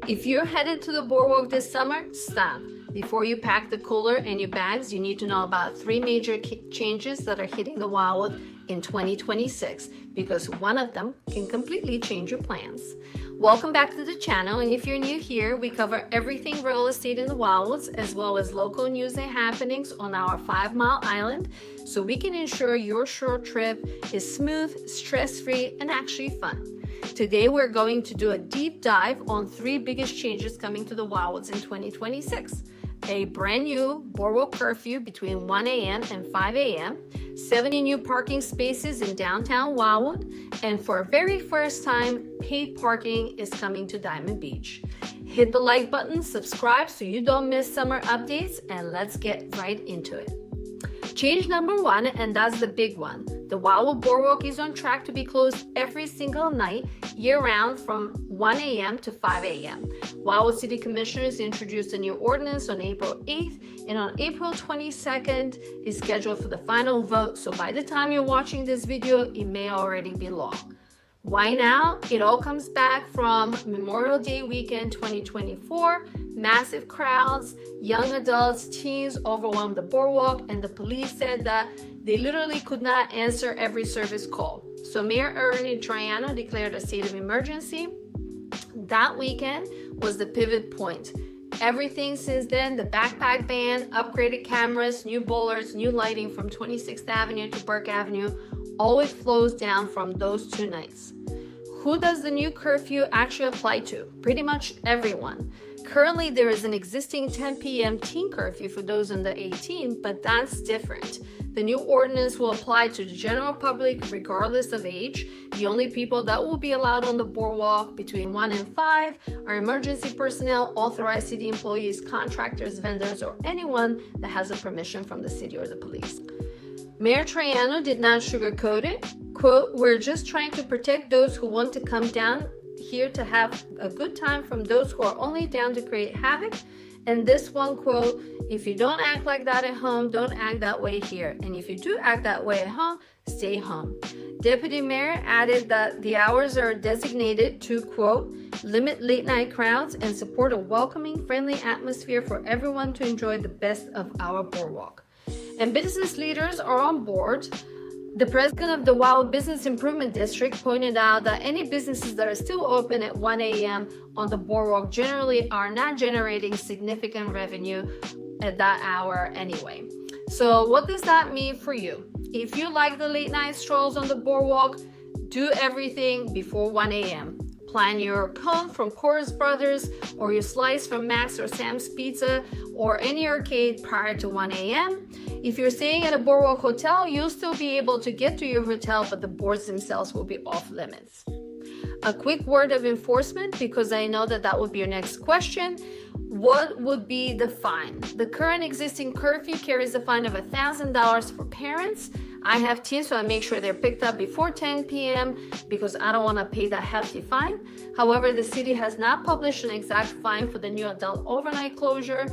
If you're headed to the boardwalk this summer, stop. Before you pack the cooler and your bags, you need to know about 3 major changes that are hitting the Wildwood in 2026, because one of them can completely change your plans. Welcome back to the channel, and if you're new here, we cover everything real estate in the Wildwoods, as well as local news and happenings on our 5-mile island, so we can ensure your short trip is smooth, stress-free, and actually fun. Today, we're going to do a deep dive on 3 biggest changes coming to the Wildwoods in 2026. A brand new Boardwalk Curfew between 1 a.m. and 5 a.m., 70 new parking spaces in Downtown Wildwood, and for the very first time, paid parking is coming to Diamond Beach. Hit the like button, subscribe so you don't miss summer updates, and let's get right into it. Change number 1, and that's the big one. The Wildwood Boardwalk is on track to be closed every single night, year-round, from 1 a.m. to 5 a.m. Wildwood City Commissioners introduced a new ordinance on April 8th, and on April 22nd is scheduled for the final vote, so by the time you're watching this video, it may already be law. Why now? It all comes back from Memorial Day weekend 2024. Massive crowds, young adults, teens overwhelmed the boardwalk, and the police said that they literally could not answer every service call. So Mayor Ernie Triano declared a state of emergency. That weekend was the pivot point. Everything since then, the backpack ban, upgraded cameras, new bowlers, new lighting from 26th Avenue to Burke Avenue, always flows down from those 2 nights. Who does the new curfew actually apply to? Pretty much everyone. Currently, there is an existing 10 p.m. teen curfew for those under 18, but that's different. The new ordinance will apply to the general public regardless of age. The only people that will be allowed on the boardwalk between 1 and 5 are emergency personnel, authorized city employees, contractors, vendors, or anyone that has a permission from the city or the police. Mayor Triano did not sugarcoat it. Quote, "We're just trying to protect those who want to come down here to have a good time from those who are only down to create havoc." And this one quote, "If you don't act like that at home, don't act that way here. And if you do act that way at home, stay home." Deputy Mayor added that the hours are designated to, quote, "limit late night crowds and support a welcoming, friendly atmosphere for everyone to enjoy the best of our boardwalk." And business leaders are on board. The president of the Wildwood Business Improvement District pointed out that any businesses that are still open at 1 a.m. on the boardwalk generally are not generating significant revenue at that hour anyway. So what does that mean for you? If you like the late night strolls on the boardwalk, do everything before 1 a.m. Plan your cone from Chorus Brothers, or your slice from Max or Sam's Pizza, or any arcade prior to 1 a.m. If you're staying at a boardwalk hotel, you'll still be able to get to your hotel, but the boards themselves will be off limits. A quick word of enforcement, because I know that would be your next question. What would be the fine? The current existing curfew carries a fine of $1,000 for parents. I have teens, so I make sure they're picked up before 10 p.m. because I don't want to pay that hefty fine. However, the city has not published an exact fine for the new adult overnight closure,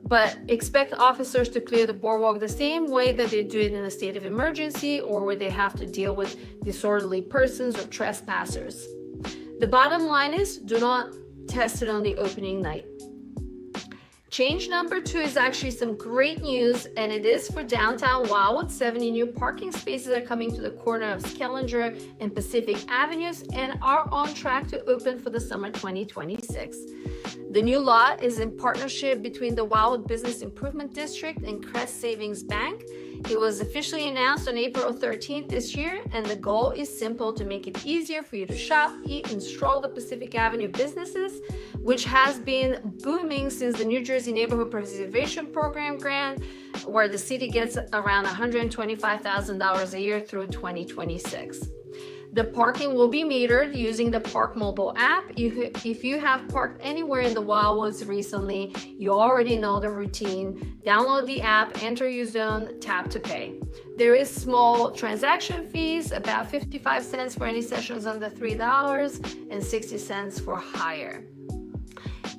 but expect officers to clear the boardwalk the same way that they do it in a state of emergency, or where they have to deal with disorderly persons or trespassers. The bottom line is, do not test it on the opening night. Change number 2 is actually some great news, and it is for Downtown Wildwood. 70 new parking spaces are coming to the corner of Schillinger and Pacific Avenues and are on track to open for the summer 2026. The new lot is in partnership between the Wildwood Business Improvement District and Crest Savings Bank. It was officially announced on April 13th this year, and the goal is simple: to make it easier for you to shop, eat, and stroll the Pacific Avenue businesses, which has been booming since the New Jersey Neighborhood Preservation Program grant, where the city gets around $125,000 a year through 2026. The parking will be metered using the Park mobile app. If you have parked anywhere in the Wildwoods recently, you already know the routine. Download the app, enter your zone, tap to pay. There is small transaction fees, about 55 cents for any sessions under $3 and 60 cents for higher.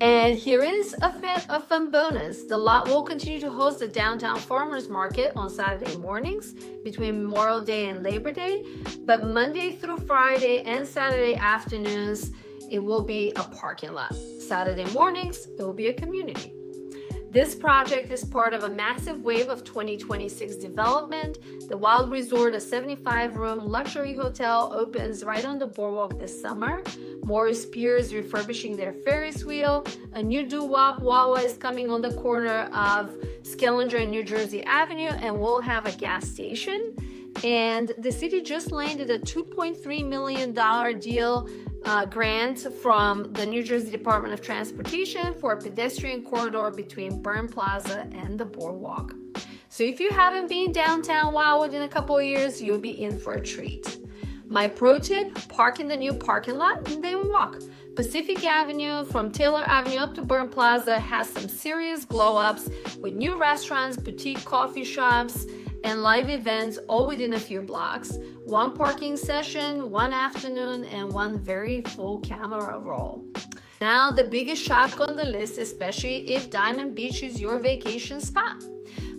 And here is a fun bonus. The lot will continue to host the Downtown Farmers Market on Saturday mornings between Memorial Day and Labor Day, but Monday through Friday and Saturday afternoons it will be a parking lot. Saturday mornings, it will be a community. This project is part of a massive wave of 2026 development. The Wild Resort, a 75-room luxury hotel, opens right on the boardwalk this summer. Morey's Piers refurbishing their Ferris wheel. A new Doo-Wop Wawa is coming on the corner of Schillinger and New Jersey Avenue, and we'll have a gas station. And the city just landed a $2.3 million deal grant from the New Jersey Department of Transportation for a pedestrian corridor between Byrne Plaza and the boardwalk. So if you haven't been downtown Wildwood in a couple of years, you'll be in for a treat. My pro tip, park in the new parking lot and then walk. Pacific Avenue from Taylor Avenue up to Byrne Plaza has some serious glow-ups with new restaurants, boutique coffee shops, and live events all within a few blocks. One parking session, one afternoon, and one very full camera roll. Now the biggest shock on the list, especially if Diamond Beach is your vacation spot.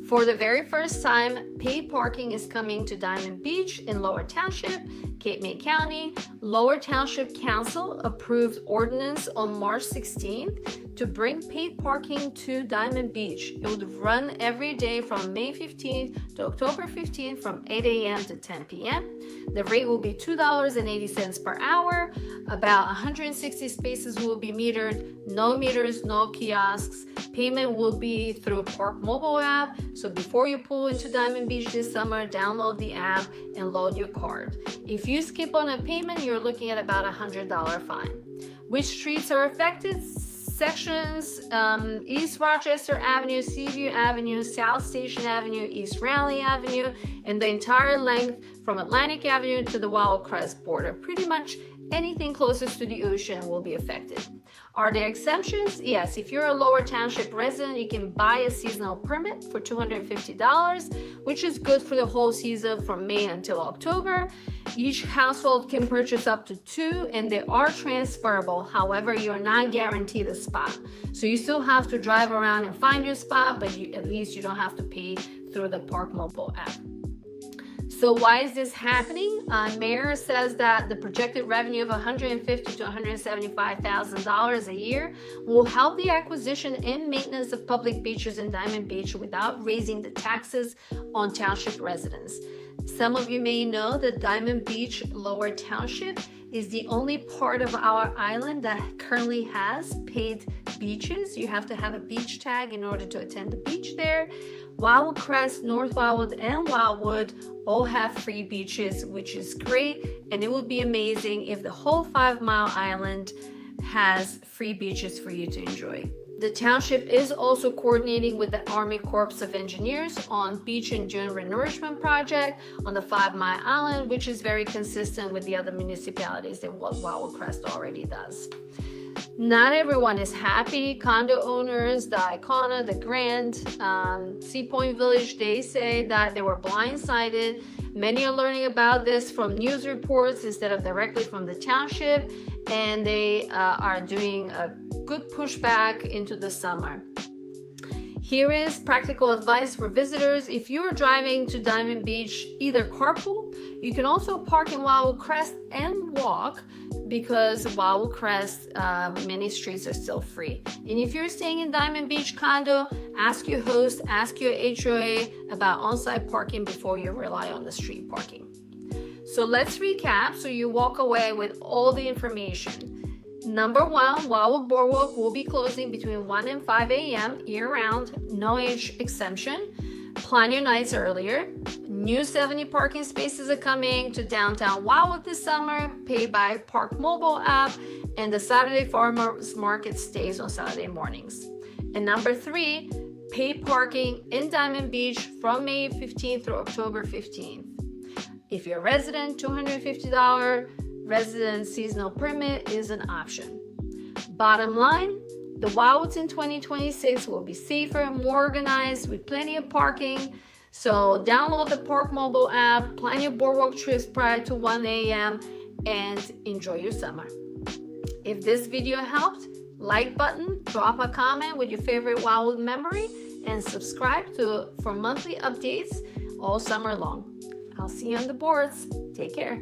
For the very first time, paid parking is coming to Diamond Beach in Lower Township, Cape May County. Lower Township Council approved ordinance on March 16th to bring paid parking to Diamond Beach. It would run every day from May 15th to October 15th from 8 a.m. to 10 p.m. The rate will be $2.80 per hour. About 160 spaces will be metered. No meters, no kiosks. Payment will be through Park mobile app. So before you pull into Diamond Beach this summer, download the app and load your card. If you skip on a payment, you're looking at about $100 fine. Which streets are affected? Sections, East Rochester Avenue, Seaview Avenue, South Station Avenue, East Raleigh Avenue, and the entire length from Atlantic Avenue to the Wild Crest border. Pretty much anything closest to the ocean will be affected. Are there exemptions? Yes, if you're a Lower Township resident, you can buy a seasonal permit for $250, which is good for the whole season from May until October. Each household can purchase up to 2, and they are transferable. However, you're not guaranteed a spot. So you still have to drive around and find your spot, but at least you don't have to pay through the Park mobile app. So why is this happening? Mayor says that the projected revenue of $150,000 to $175,000 a year will help the acquisition and maintenance of public beaches in Diamond Beach without raising the taxes on township residents. Some of you may know that Diamond Beach Lower Township is the only part of our island that currently has paid beaches. You have to have a beach tag in order to attend the beach there. Wildwood Crest, North Wildwood, and Wildwood all have free beaches, which is great, and it would be amazing if the whole 5-mile island has free beaches for you to enjoy. The township is also coordinating with the Army Corps of Engineers on beach and dune renourishment project on the 5-mile island, which is very consistent with the other municipalities than what Wildwood Crest already does. Not everyone is happy. Condo owners, the Icona, the Grand, Sea Point Village, they say that they were blindsided. Many are learning about this from news reports instead of directly from the township, and they are doing a good pushback into the summer. Here is practical advice for visitors. If you're driving to Diamond Beach, either carpool. You can also park in Wildwood Crest and walk, because Wildwood Crest, many streets are still free. And if you're staying in Diamond Beach condo, ask your host, ask your HOA about on-site parking before you rely on the street parking. So let's recap so you walk away with all the information. Number 1, Wildwood Boardwalk will be closing between 1 and 5 a.m. year-round, no age exemption. Plan your nights earlier. New 70 parking spaces are coming to Downtown Wildwood this summer, paid by Park mobile app, and the Saturday Farmers Market stays on Saturday mornings. And number 3, paid parking in Diamond Beach from May 15th through October 15th. If you're a resident, $250 resident seasonal permit is an option. Bottom line, the Wildwoods in 2026 will be safer, more organized, with plenty of parking. So download the Park mobile app, plan your boardwalk trips prior to 1 a.m. and enjoy your summer. If this video helped, like button, drop a comment with your favorite Wildwood memory, and subscribe for monthly updates all summer long. I'll see you on the boards. Take care.